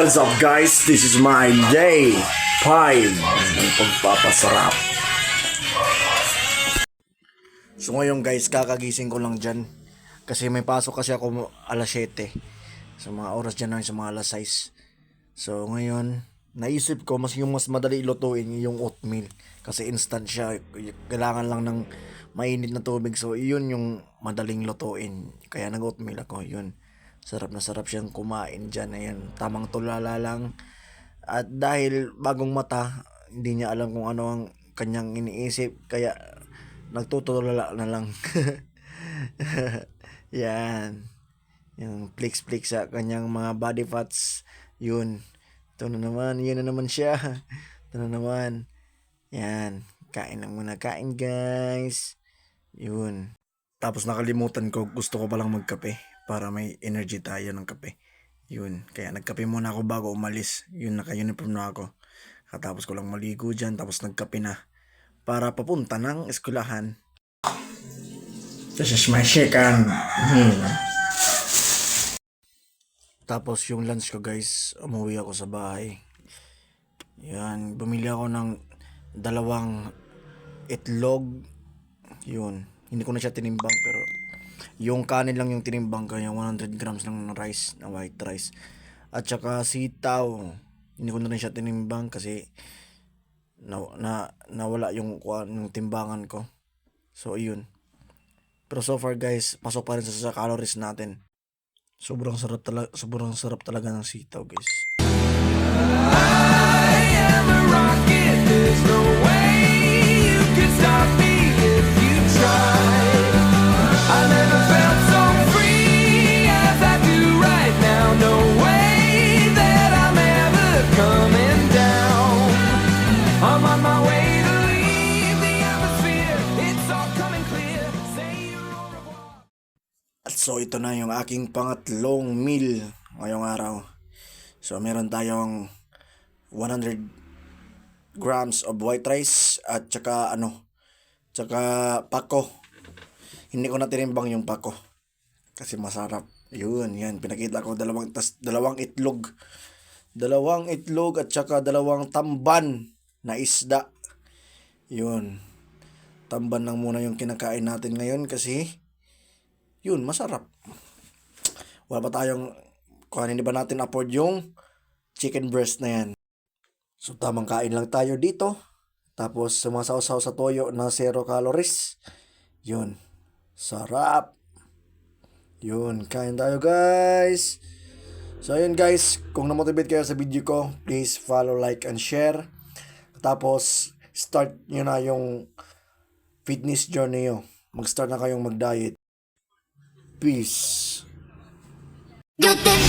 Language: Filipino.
What's up guys? This is my day 5 ng pagpapasarap. So ngayon guys, kakagising ko lang dyan. Kasi may pasok kasi ako alas 7. So mga oras dyan lang sa mga alas 6. So ngayon, naisip ko yung mas madali lutuin yung oatmeal. Kasi instant siya. Kailangan lang ng mainit na tubig. So yun yung madaling lutuin. Kaya nag-oatmeal ako. Yun. Sarap na sarap siyang kumain dyan. Ayan, tamang tulala lang. At dahil bagong mata, hindi niya alam kung ano ang kanyang iniisip. Kaya nagtutulala na lang. Yan. Yung flex-flex sa kanyang mga body fats. Yun. Ito na naman. Yun na naman siya. Ito na naman. Yan. Kain na muna. Kain guys. Yun. Tapos nakalimutan ko, gusto ko palang magkape para may energy tayo ng kape. Yun, kaya nagkape muna ako bago umalis. Yun, naka-uniform na ako. Katapos ko lang maligo dyan, tapos nagkape na. Para papunta ng eskwelahan. This is my chicken. Tapos yung lunch ko guys, umuwi ako sa bahay. Yan, bumili ako ng 2 itlog. Yun, hindi ko na siya tinimbang pero yung kanin lang yung tinimbang ko, yung 100 grams lang ng rice, na white rice. At saka sitaw, hindi ko na rin siya tinimbang kasi nawala yung timbangan ko. So yun. Pero so far guys, pasok pa rin sa calories natin. Sobrang sarap talaga ng sitaw guys. I am a rocket, there's no way you can stop me if you try. I never felt so free as I do right now. No way that I'm ever coming down. I'm on my way to leave the atmosphere. It's all coming clear. Say your au revoir. At so ito na yung aking pangatlong meal ngayong araw. So meron tayong 100 grams of white rice at tsaka pako. Hindi ko na tinimbang yung pako kasi masarap. Yun, yan. Pinakita ko dalawang itlog. 2 itlog at saka 2 tamban na isda. Yun. Tamban lang muna yung kinakain natin ngayon kasi yun, masarap. Wala pa tayong hindi ba natin afford yung chicken breast na yan. So tamang kain lang tayo dito. Tapos sumasaw-saw sa toyo na 0 calories. Yun. Sarap. Yun, kain tayo guys. So ayun guys, kung na-motivate kayo sa video ko, please follow, like, and share. Tapos start nyo na yung fitness journey nyo. Mag-start na kayong mag-diet. Peace. Got that